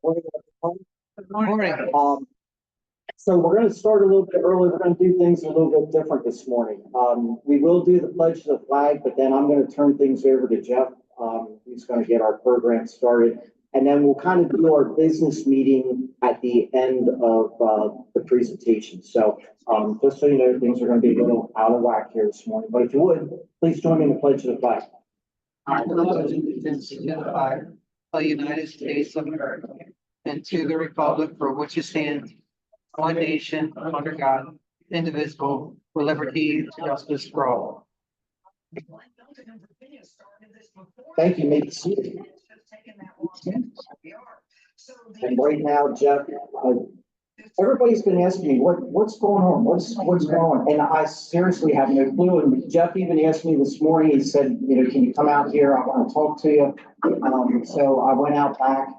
Morning, everyone. Good morning. So we're going to start a little bit early. We're going to do things a little bit different this morning. We will do the pledge to the flag, but then I'm going to turn things over to Jeff. He's going to get our program started. And then we'll kind of do our business meeting at the end of the presentation. So just so you know, things are going to be a little out of whack here this morning. But if you would, please join me in the pledge to the flag. I pledge allegiance to the flag of the United States of America and to the republic for which it stands, one nation, under God, indivisible, with liberty and justice for all. Thank you. You may be seated. And right now, Jeff, everybody's been asking me what's going on, what's going on, and I seriously have no clue. And Jeff even asked me this morning. He said, can you come out here? I want to talk to you. So I went out back,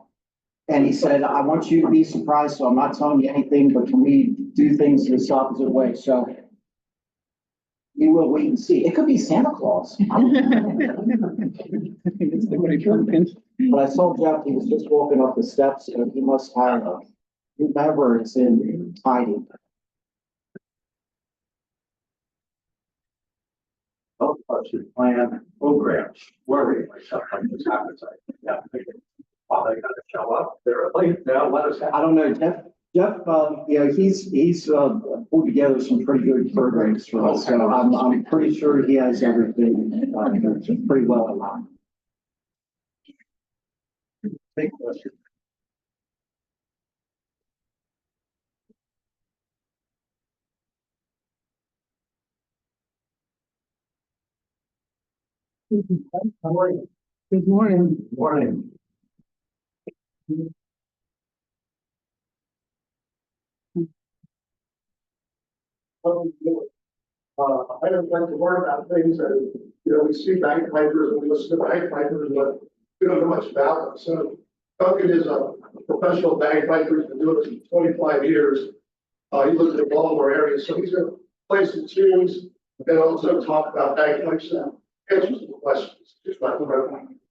and he said, I want you to be surprised. So I'm not telling you anything, but can we do things this opposite way? So you will wait and see. It could be Santa Claus. But I saw Jeff, he was just walking up the steps, and he must have whomever is in hiding. Oh, should plan programs, worry myself on this happens. Yeah. Well, they gotta show up. They're late now. Let us have. I don't know, Jeff, he's pulled together some pretty good programs for us. So I'm pretty sure he has everything pretty well in line. Big question. Good morning. Morning. I don't like to learn about things and, we see bagpipers and we listen to bagpipers, but we don't know much about them. So Duncan is a professional bagpiper. He's been doing it for 25 years. He lives in the Baltimore area, so he's going to play some tunes and also talk about bagpipes and answer some questions. Just like the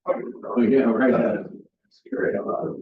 Oh, yeah, right. Scary about it.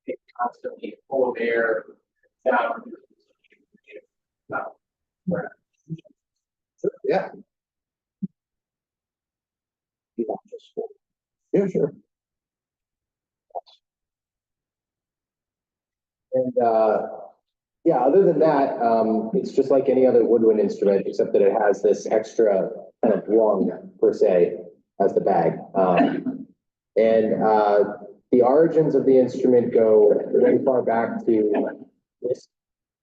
It's constantly full of air down. No. Yeah. Yeah, sure. And Yeah, other than that, it's just like any other woodwind instrument, except that it has this extra kind of lung per se as the bag. The origins of the instrument go very far back to this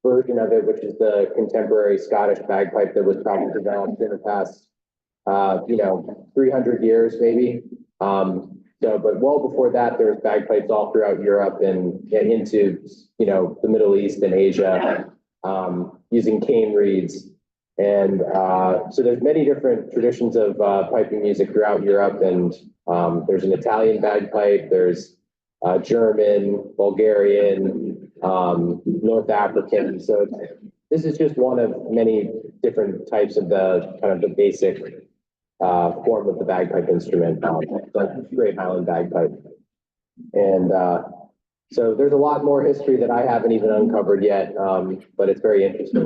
version of it, which is the contemporary Scottish bagpipe that was probably developed in the past, 300 years maybe. But well before that, there was bagpipes all throughout Europe and into, the Middle East and Asia, using cane reeds. And so there's many different traditions of piping music throughout Europe. And there's an Italian bagpipe, there's German, Bulgarian, North African. So this is just one of many different types of the kind of the basic form of the bagpipe instrument, the Great Highland bagpipe. And so there's a lot more history that I haven't even uncovered yet, but it's very interesting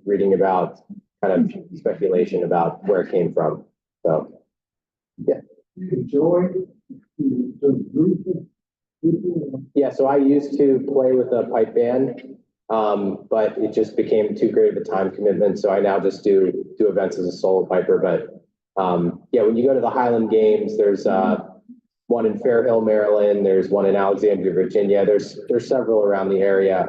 reading about kind of speculation about where it came from. So, yeah. Enjoy the group. Yeah, so I used to play with a pipe band, but it just became too great of a time commitment. So I now just do events as a solo piper. But yeah, when you go to the Highland Games, there's one in Fair Hill, Maryland. There's one in Alexandria, Virginia. There's several around the area.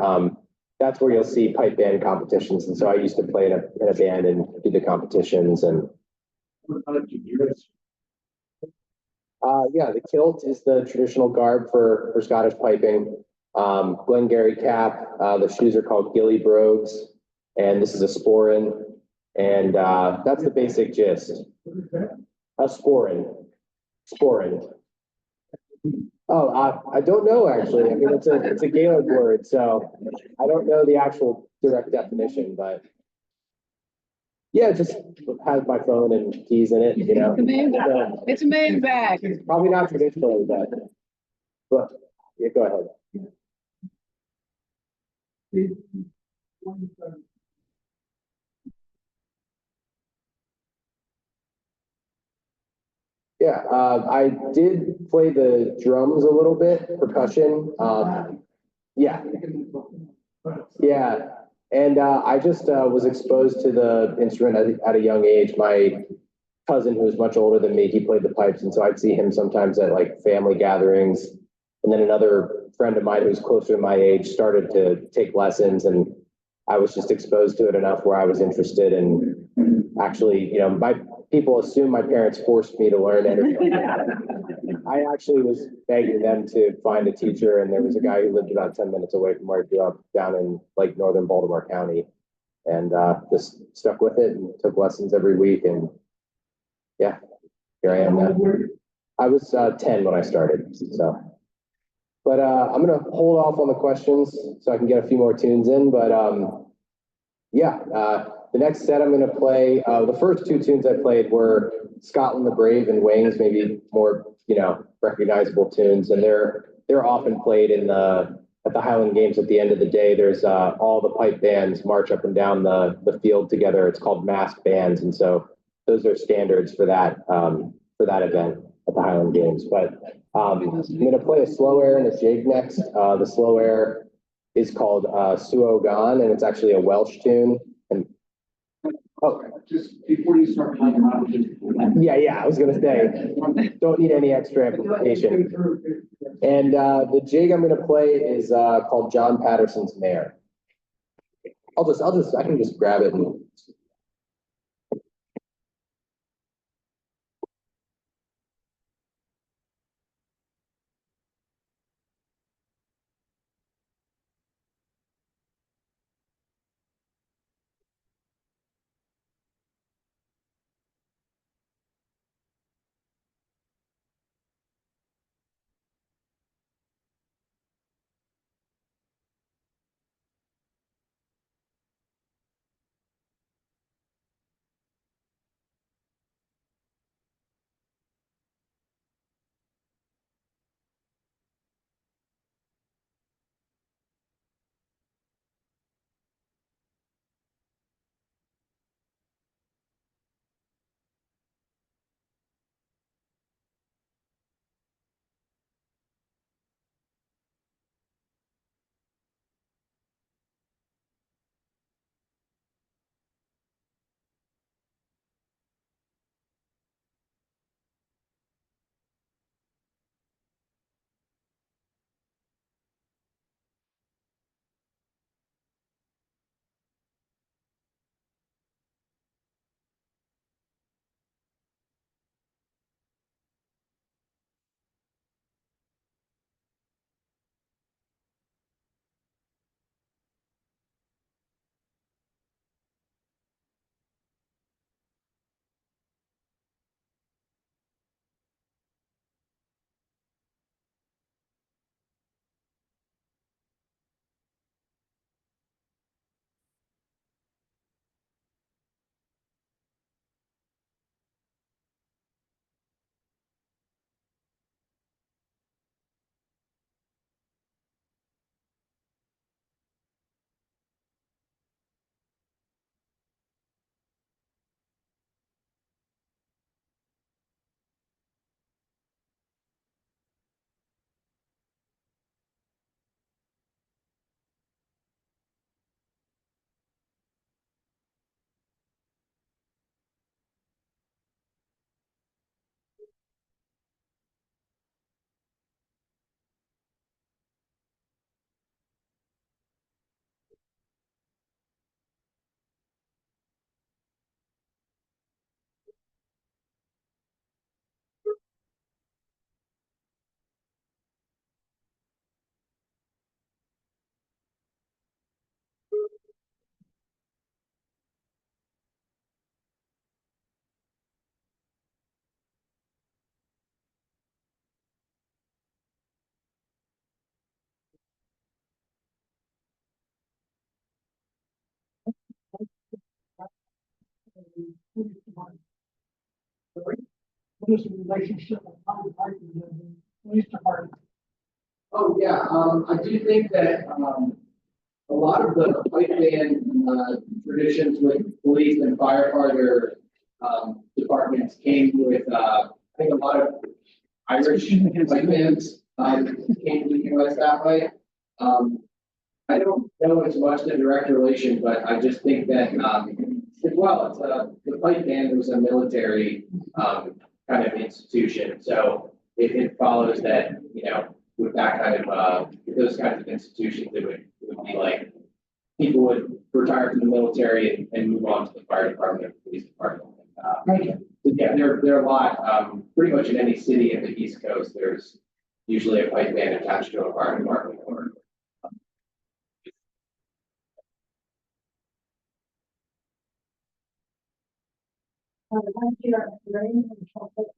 That's where you'll see pipe band competitions. And so I used to play in a band and do the competitions. And yeah, the kilt is the traditional garb for Scottish piping. Glengarry cap, the shoes are called gilly brogues, and this is a sporran. And that's the basic gist. A sporran. Sporran. Oh, I don't know actually. I mean, it's a Gaelic word, so I don't know the actual direct definition, but yeah, it just has my phone and keys in it, So, It's a main bag. probably not traditionally, but yeah, go ahead. Yeah, I did play the drums a little bit, percussion. Yeah, yeah. And I just was exposed to the instrument at a young age. My cousin, who was much older than me, he played the pipes. And so I'd see him sometimes at like family gatherings. And then another friend of mine who's closer to my age started to take lessons. And I was just exposed to it enough where I was interested. And actually, my people assume my parents forced me to learn it. I actually was begging them to find a teacher, and there was a guy who lived about 10 minutes away from where I grew up down in like northern Baltimore County, and just stuck with it and took lessons every week. And yeah, here I am now. I was 10 when I started, so. But I'm gonna hold off on the questions so I can get a few more tunes in. But yeah, the next set I'm going to play, the first two tunes I played were Scotland the Brave and Wings, maybe more, recognizable tunes. And they're often played at the Highland Games. At the end of the day, there's all the pipe bands march up and down the field together. It's called masked bands. And so those are standards for that event at the Highland Games. But I'm going to play a slow air and a jig next. The slow air is called Suo Gan, and it's actually a Welsh tune. And Just before you start playing, yeah, I was gonna say, don't need any extra amplification. And the jig I'm gonna play is called John Patterson's Mare. I can just grab it and. is the relationship of Bagpiper and the police department? Oh, yeah, I do think that, a lot of the pipe band, traditions with police and firefighter, departments came with, I think a lot of Irish pipe bands, came to the US that way. I don't know as much the direct relation, but I just think that, as well, it's, the pipe band was a military, kind of institution, so it follows that, you know, with that kind of, with those kinds of institutions, it would be like, people would retire from the military and move on to the fire department, police department. Yeah, there are a lot, pretty much in any city in the East Coast, there's usually a pipe band attached to a fire department or. Last year, rain and trouble.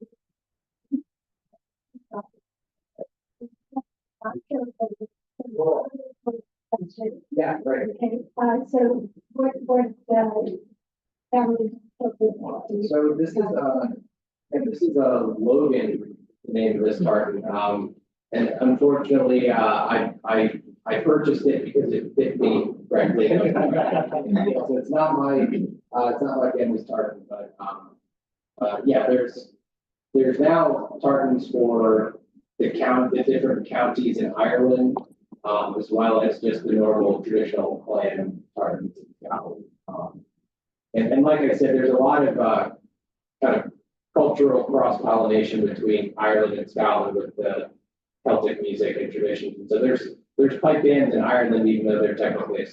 Yeah, right. Okay, so what, family? So this is, and this is a Logan name of this tartan. And unfortunately, I purchased it because it fit me correctly. So it's not my family's tartan, but, yeah, there's now tartans for the different counties in Ireland, as well as just the normal traditional clan tartans in Scotland. And like I said, there's a lot of, kind of cultural cross-pollination between Ireland and Scotland with the Celtic music and traditions. And so there's pipe bands in Ireland, even though they're technically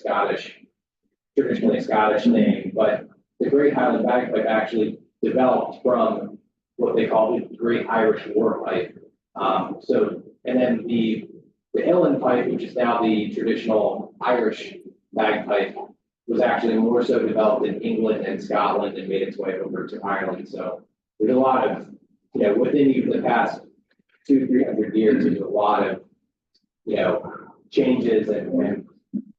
traditionally a Scottish name, but the Great Highland Bagpipe actually developed from what they call the Great Irish War Pipe. And then the Uilleann pipe, which is now the traditional Irish bagpipe, was actually more so developed in England and Scotland and made its way over to Ireland. So there's a lot of, you know, within even the past 200-300 years, there's a lot of, you know, changes and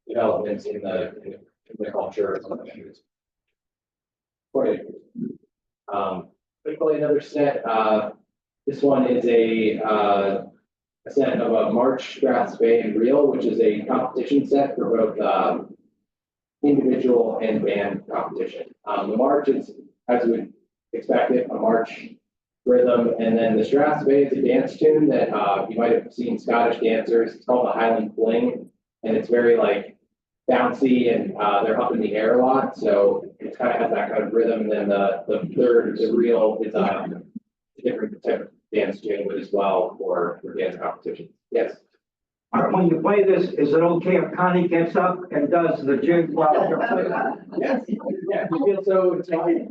developments in the culture. Quite probably another set. This one is a set of a March, Strathspey, and Reel, which is a competition set for both individual and band competition. The March is, as we would expect it, a March rhythm, and then the Strathspey is a dance tune that you might have seen Scottish dancers. It's called the Highland Fling, and it's very like bouncy, and they're up in the air a lot, so it kind of has that kind of rhythm. And then the third, the Reel, is a different type of dance tune, but as well for dance competition. Yes. When you play this, is it okay if Connie gets up and does the jig while you're playing? Yes. Yeah, you feel so excited.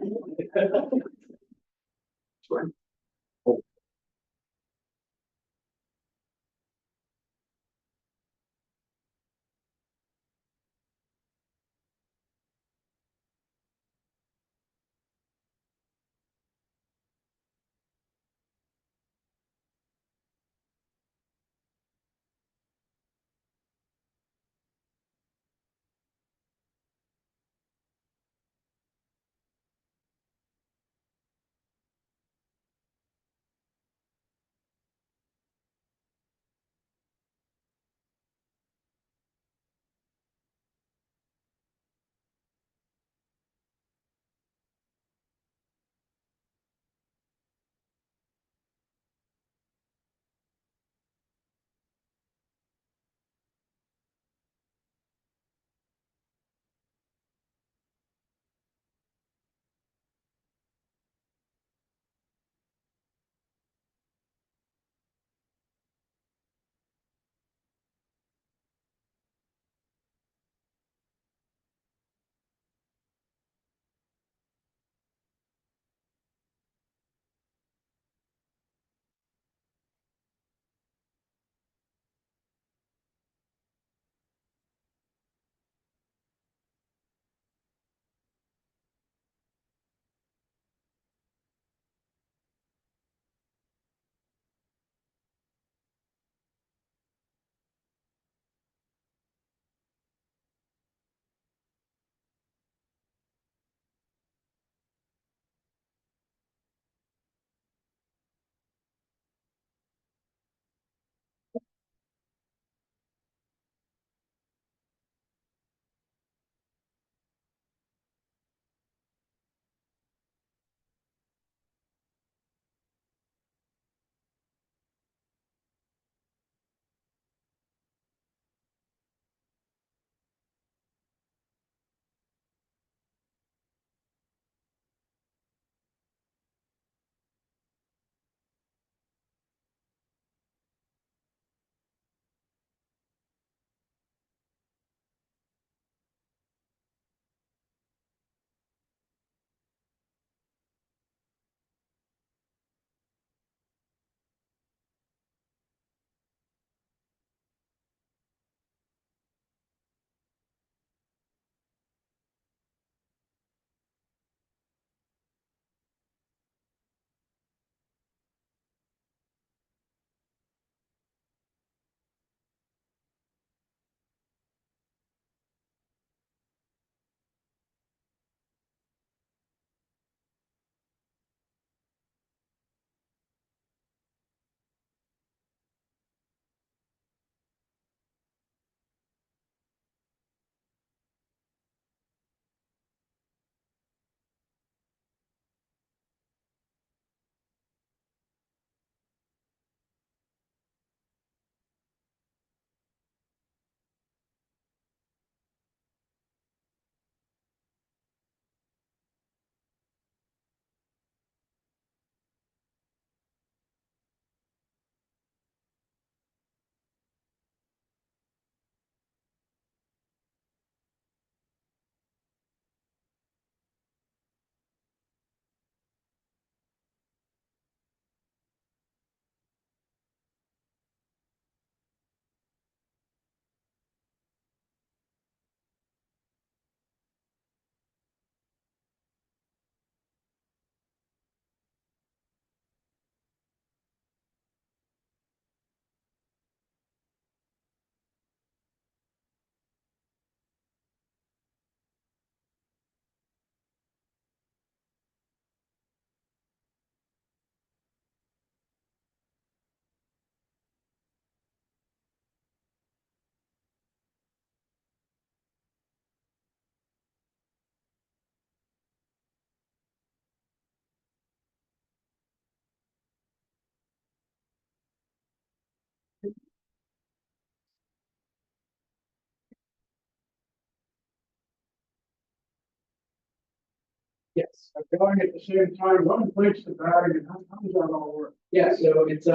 going at the same time, what inflates the bag and how does that all work? Yeah, so it's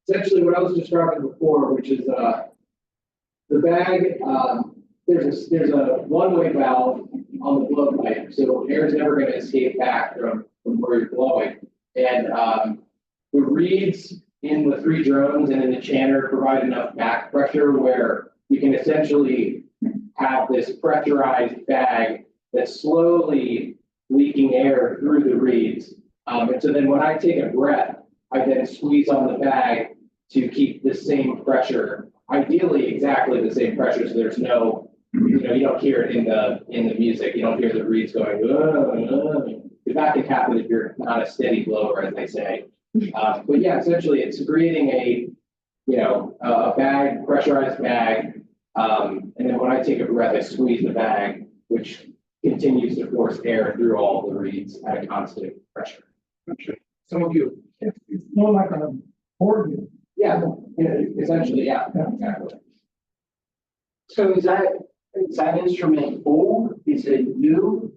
essentially what I was describing before, which is the bag, there's a one-way valve on the blow pipe, so air is never going to escape back from where you're blowing. And the reeds in the three drones and in the chanter provide enough back pressure where you can essentially have this pressurized bag that's slowly leaking air through the reeds. And so then when I take a breath, I then squeeze on the bag to keep the same pressure, ideally exactly the same pressure, so there's no, you don't hear it in the music. You don't hear the reeds going, because that can happen if you're not a steady blower, as they say. But yeah, essentially it's creating a bag, pressurized bag. And then when I take a breath, I squeeze the bag, which continues to force air through all the reeds at a constant pressure. Some of you. It's more like a board game. Yeah, essentially, yeah, exactly. So is that instrument old? Is it new?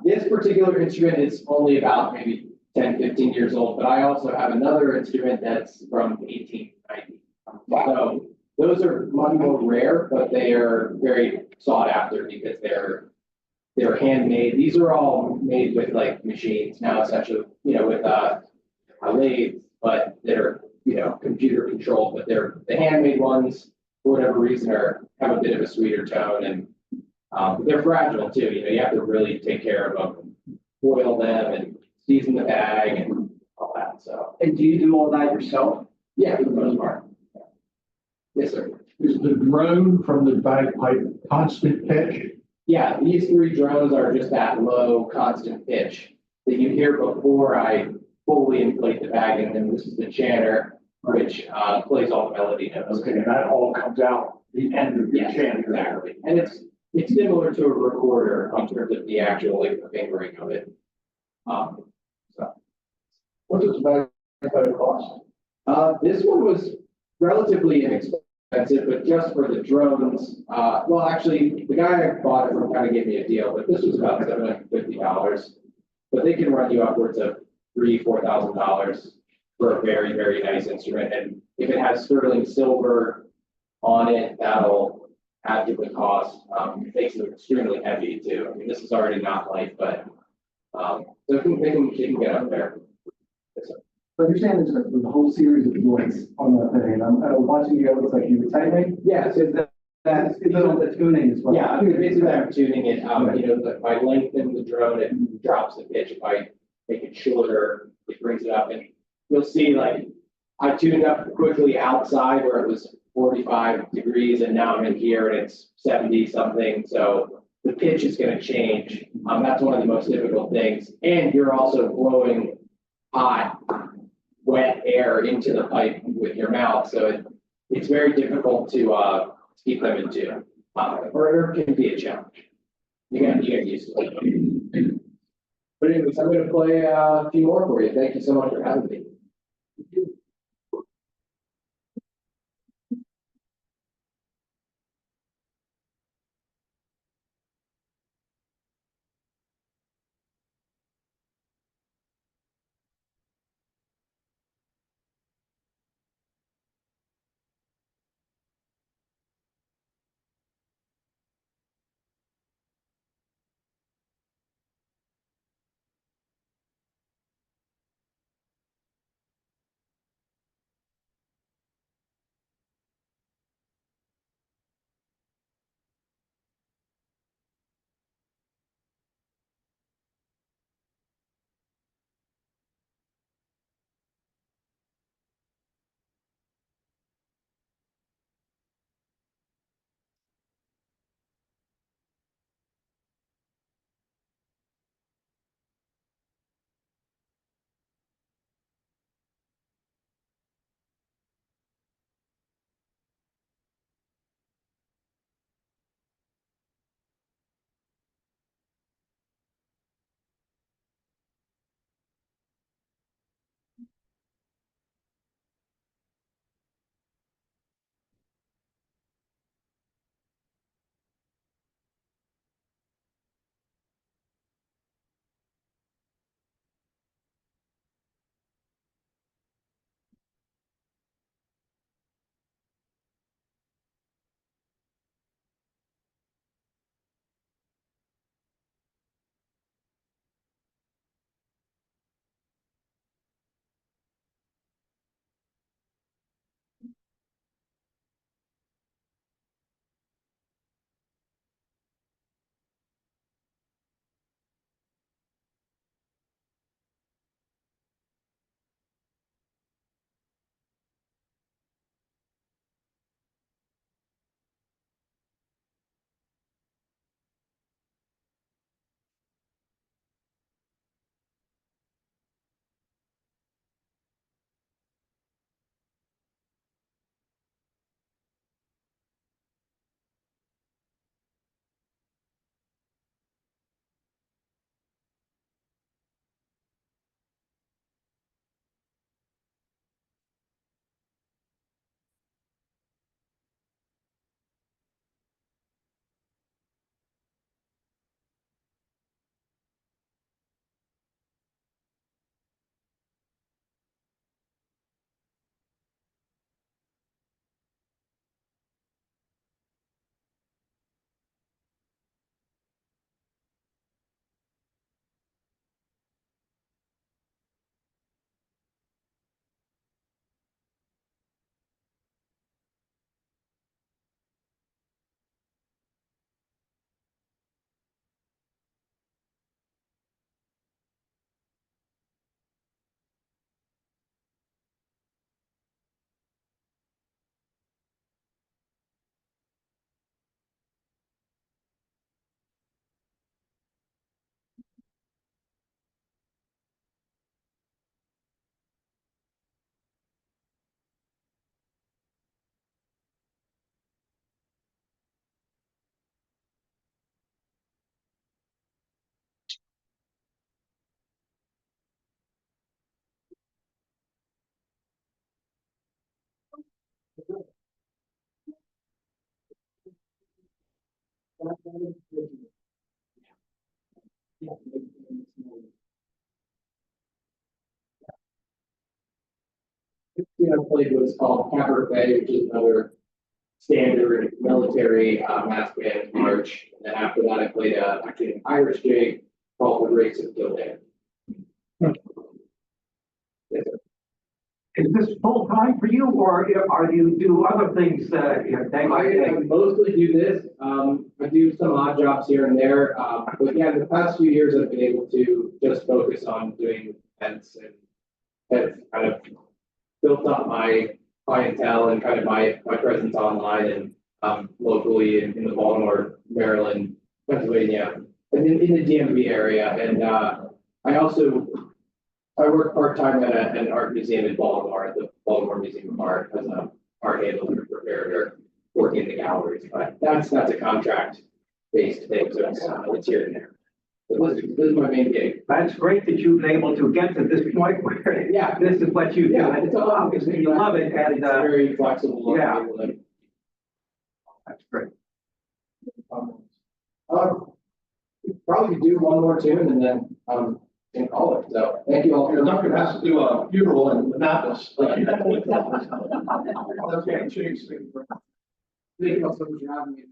This particular instrument is only about maybe 10, 15 years old, but I also have another instrument that's from 1890. So those are much more rare, but they are very sought after because they're handmade. These are all made with like machines now, essentially, with lathes, but they're computer controlled, but the handmade ones, for whatever reason, have a bit of a sweeter tone, and but they're fragile too. You have to really take care of them, boil them, and season the bag, and all that. So, And do you do all that yourself? yeah, for the most part. Yes, sir. Is the drone from the bagpipe constant pitch? Yeah, these three drones are just that low, constant pitch that you hear before I fully inflate the bag, and then this is the chanter, which plays all the melody notes. Okay, and that all comes out the end of the Yes, chant. exactly. And it's similar to a recorder in terms of the actual the fingering of it. So What does bagpipe cost? this one was relatively inexpensive, but just for the drones, well, actually, the guy I bought it from kind of gave me a deal, but this was about $750. But they can run you upwards of $3,000-$4,000 for a very, very nice instrument. And if it has sterling silver on it, that'll add to the cost. It makes it extremely heavy too. I mean, this is already not light, but so they can get up there. I understand there's a whole series of joints on that thing, and I'm watching you, it looks like you were tightening. Yeah, so That's, it's all the tuning as well. yeah, I mean, basically I'm tuning it, if I lengthen the drone, it drops the pitch. If I make it shorter, it brings it up, and you'll see like, I tuned up quickly outside where it was 45 degrees, and now I'm in here and it's 70 something, so the pitch is gonna change. That's one of the most difficult things, and you're also blowing hot, wet air into the pipe with your mouth, so it's very difficult to keep them in tune. Or it can be a challenge. You gotta get used to it. But anyways, I'm gonna play a few more for you. Thank you so much for having me. Played what's called Cabaret, which is another standard military mass band march. And then after that, I played actually an Irish jig called the Race of Gildan. Yes, sir. Is this full time for you or are you do other things, day by I day? mostly do this. I do some odd jobs here and there. But yeah, the past few years I've been able to just focus on doing events and have kind of built up my clientele and kind of my presence online and locally in the Baltimore, Maryland, Pennsylvania, and in the DMV area. And I work part-time at an art museum in Baltimore, at the Baltimore Museum of Art, as a art handler, preparator, working in the galleries. But that's a contract-based thing, so it's here and there. This is my main gig. That's great that you've been able to get to this point where, Yeah. this is what you do. Yeah, it's all Obviously, you love it and, It's very flexible. yeah. That's great. Probably do one more tune and then can call it. So thank you all. Duncan has to do a funeral in Annapolis. Okay, change things. Thank you all so much for having me.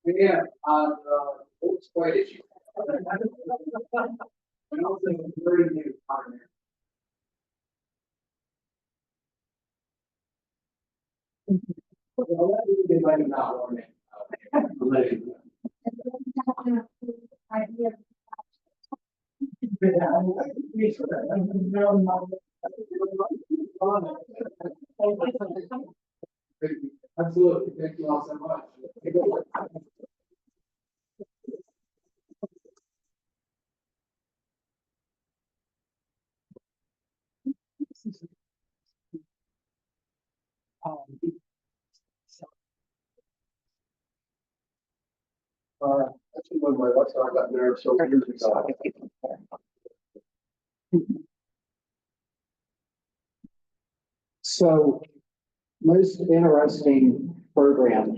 Yeah, it's quite issue. And also very new partner. Well, they might not want it. Absolutely. Thank you all so much. Actually, when my left arm got nerve so years ago. So, most interesting program.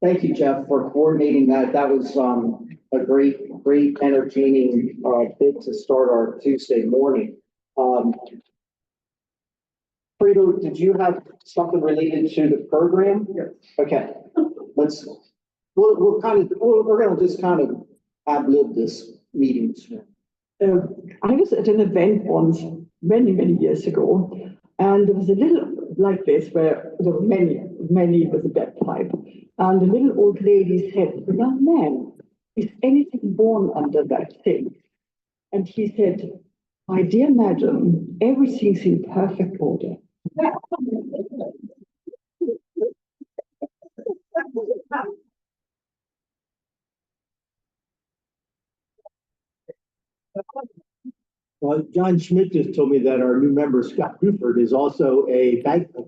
Thank you, Jeff, for coordinating that. That was a great entertaining bit to start our Tuesday morning. Frito, did you have something related to the program? Yes. Okay, we're gonna just kind of ad-lib this meeting. I was at an event once, many years ago, and there was a little like this where there were many with a bagpipe. And the little old lady said, young man, is anything born under that thing? And he said, my dear madam, everything's in perfect order. Well, John Schmidt just told me that our new member, Scott Buford, is also a bagpiper.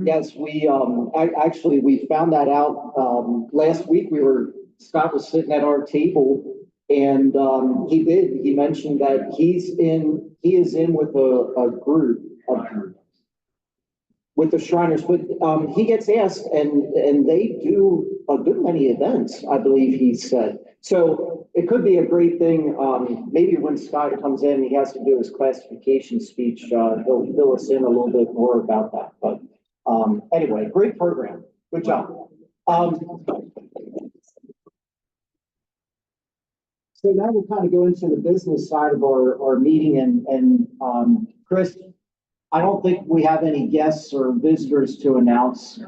Yes, actually, we found that out, last week. Scott was sitting at our table and, he mentioned that he is in with a group with the Shriners, but, he gets asked and they do a good many events, I believe he said. So it could be a great thing. Maybe when Scott comes in, he has to do his classification speech. He'll fill us in a little bit more about that, but, anyway, great program. Good job. So now we'll kind of go into the business side of our meeting and, Chris, I don't think we have any guests or visitors to announce.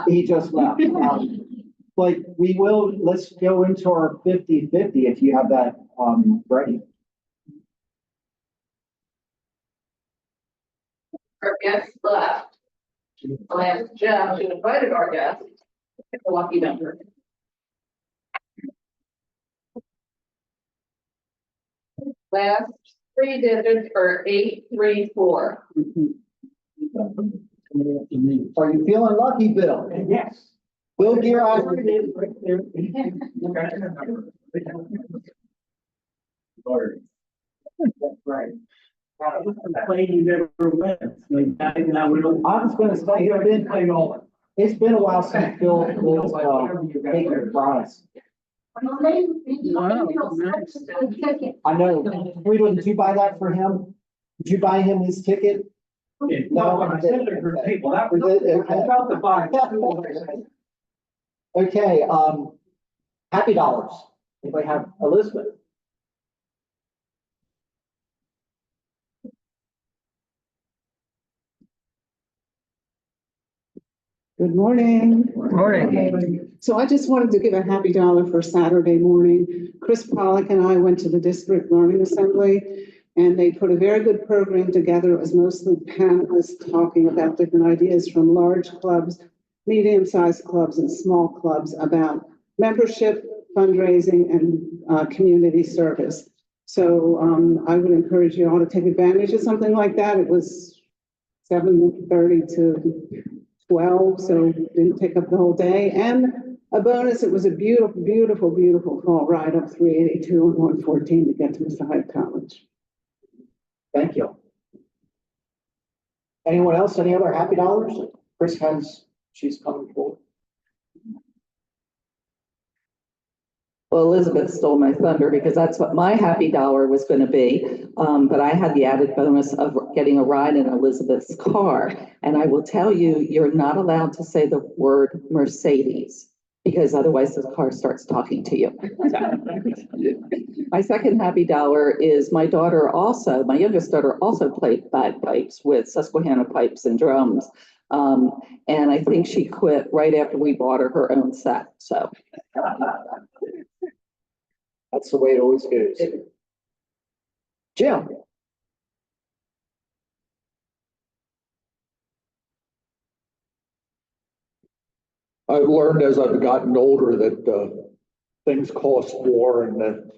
He just left. But we will, let's go into our 50-50 if you have that, ready. Our guests left. I'll ask Jeff, who invited our guests, pick the lucky number. Last three digits are 834. Are you feeling lucky, Bill? Yes. Bill Gear, Right. Playing you never win. I was gonna say, it's been a while since Bill, taken a prize. I know. Friedland, did you buy that for him? Did you buy him his ticket? No, I said it for people. That was it. I felt the vibe. Okay, happy dollars. Anybody have Elizabeth? Good morning. Morning. So I just wanted to give a happy dollar for Saturday morning. Chris Pollock and I went to the District Learning Assembly, and they put a very good program together. It was mostly panelists talking about different ideas from large clubs, medium-sized clubs, and small clubs about membership, fundraising, and community service. So I would encourage you all to take advantage of something like that. It was 7:30 to 12, so didn't take up the whole day. And a bonus, it was a beautiful, beautiful, beautiful fall ride up 382 and 114 to get to Mr. Hyde College. Thank you. Anyone else? Any other happy dollars? Chris she's coming forward. Well, Elizabeth stole my thunder because that's what my happy dollar was going to be. But I had the added bonus of getting a ride in Elizabeth's car. And I will tell you, you're not allowed to say the word Mercedes because otherwise the car starts talking to you. My second happy dollar is my youngest daughter also played bagpipes with Susquehanna pipes and drums. And I think she quit right after we bought her own set. So. That's the way it always goes. Jim. I've learned as I've gotten older that things cost more and that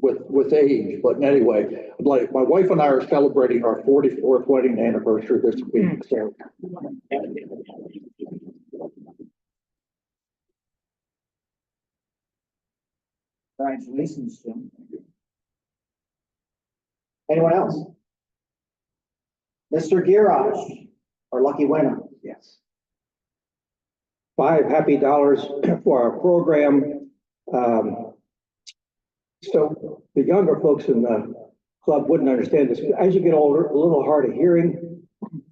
with age. But anyway, like my wife and I are celebrating our 44th wedding anniversary this week. So congratulations, Jim. Anyone else? Mr. Giraj, our lucky winner. Yes. 5 happy dollars for our program. So the younger folks in the club wouldn't understand this. As you get older, a little hard of hearing.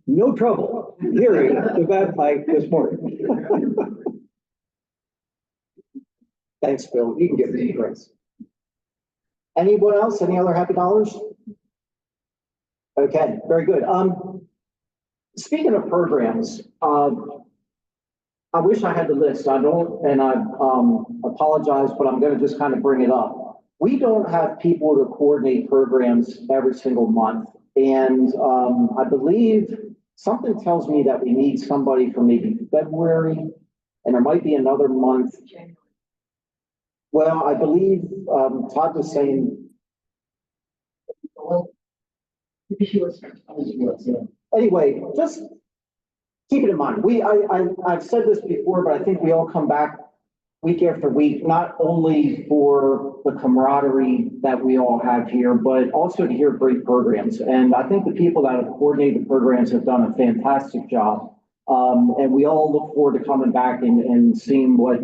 No trouble hearing the bagpipe this morning. Thanks, Bill. You can give me Chris. Anyone else? Any other happy dollars? Okay, very good. Speaking of programs, I wish I had the list. I don't, and I, apologize, but I'm gonna just kind of bring it up. We don't have people to coordinate programs every single month. And, I believe something tells me that we need somebody for maybe February, and there might be another month. Well, I believe, Todd was saying, anyway, just keep it in mind. I've said this before, but I think we all come back week after week, not only for the camaraderie that we all have here, but also to hear great programs. And I think the people that have coordinated the programs have done a fantastic job. And we all look forward to coming back and seeing what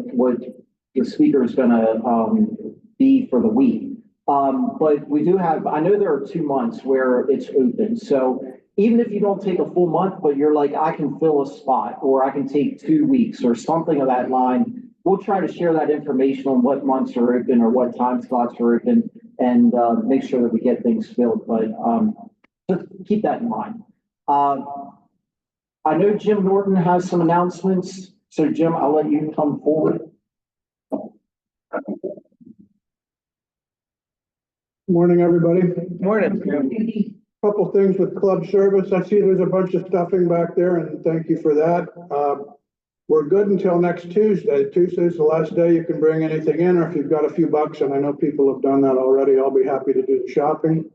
the speaker is gonna, be for the week. But we do have, I know there are 2 months where it's open. So even if you don't take a full month, but you're like, I can fill a spot, or I can take 2 weeks or something of that line, we'll try to share that information on what months are open or what time slots are open, and make sure that we get things filled. But just keep that in mind. I know Jim Norton has some announcements. So Jim, I'll let you come forward. Morning, everybody. Morning. Couple things with club service. I see there's a bunch of stuffing back there, and thank you for that. We're good until next Tuesday. Tuesday's the last day you can bring anything in, or if you've got a few bucks, and I know people have done that already, I'll be happy to do the shopping.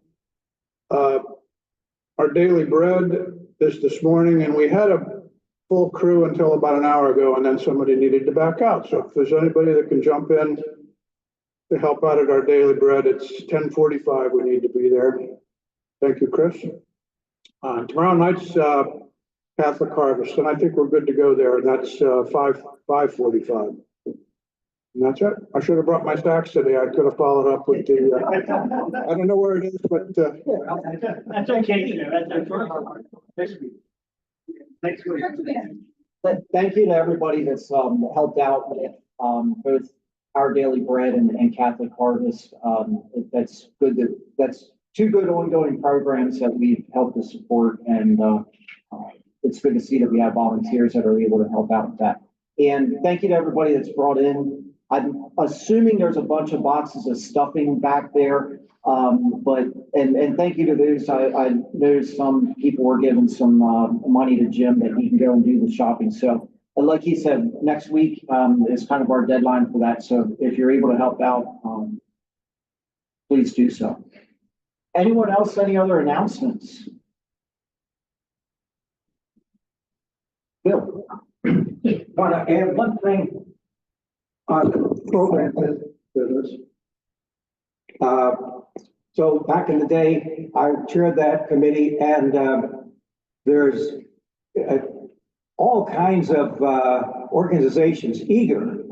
Our daily bread is this morning, and we had a full crew until about an hour ago, and then somebody needed to back out. So if there's anybody that can jump in to help out at our daily bread, it's 10:45. We need to be there. Thank you, Chris. Tomorrow night's Catholic Harvest, and I think we're good to go there. And that's 5:45. And that's it. I should have brought my stacks today. I could have followed up with the. I don't know where it is, but That's okay. Next week. Next week. Thank you to everybody that's helped out with both our daily bread and Catholic Harvest. That's good. That's two good ongoing programs that we've helped to support, and it's good to see that we have volunteers that are able to help out with that. And thank you to everybody that's brought in. I'm assuming there's a bunch of boxes of stuffing back there. But thank you to those. I there's some people were giving some money to Jim that he can go and do the shopping. So like he said, next week is kind of our deadline for that. So if you're able to help out, please do so. Anyone else, any other announcements? Bill. Want to add one thing on the program business. So back in the day, I chaired that committee, and there's all kinds of organizations eager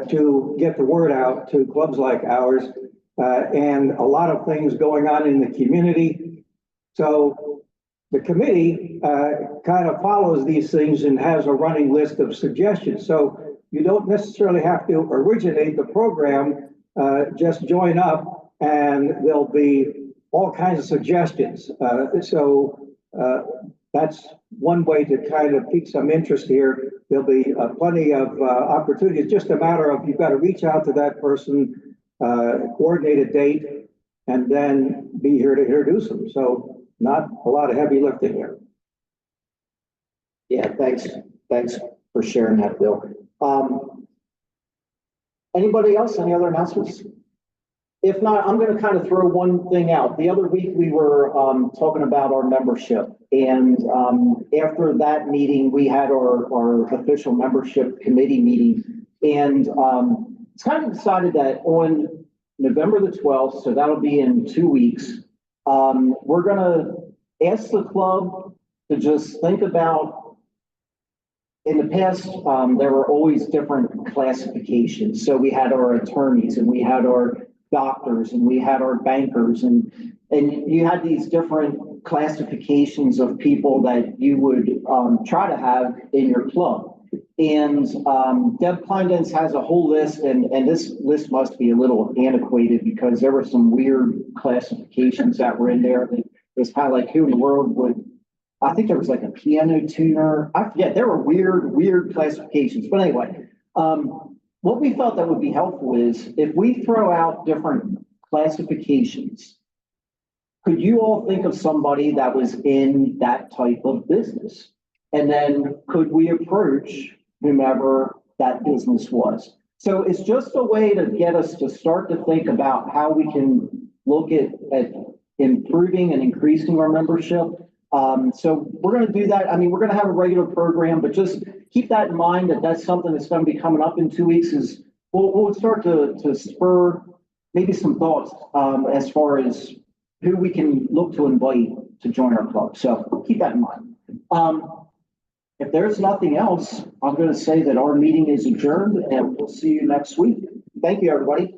to get the word out to clubs like ours, and a lot of things going on in the community. So the committee kind of follows these things and has a running list of suggestions. So you don't necessarily have to originate the program, just join up and there'll be all kinds of suggestions. That's one way to kind of pique some interest here. There'll be plenty of opportunities. Just a matter of, you've got to reach out to that person, coordinate a date, and then be here to introduce them. So not a lot of heavy lifting here. Yeah, thanks for sharing that, Bill. Anybody else, any other announcements? If not, I'm going to kind of throw one thing out. The other week we were talking about our membership, and after that meeting, we had our official membership committee meeting, and it's kind of decided that on November the 12th, so that'll be in 2 weeks, we're going to ask the club to just think about, in the past, there were always different classifications. So we had our attorneys, and we had our doctors, and we had our bankers, and you had these different classifications of people that you would try to have in your club. And Deb Kleindenz has a whole list, and this list must be a little antiquated because there were some weird classifications that were in there. It was kind of like, who in the world would I think there was like a piano tuner. I forget, there were weird classifications. But anyway, what we felt that would be helpful is if we throw out different classifications, could you all think of somebody that was in that type of business? And then could we approach whomever that business was? So it's just a way to get us to start to think about how we can look at improving and increasing our membership. So we're going to do that. I mean, we're going to have a regular program, but just keep that in mind that that's something that's going to be coming up in 2 weeks is we'll start to spur maybe some thoughts as far as who we can look to invite to join our club. So keep that in mind. If there's nothing else, I'm going to say that our meeting is adjourned and we'll see you next week. Thank you, everybody.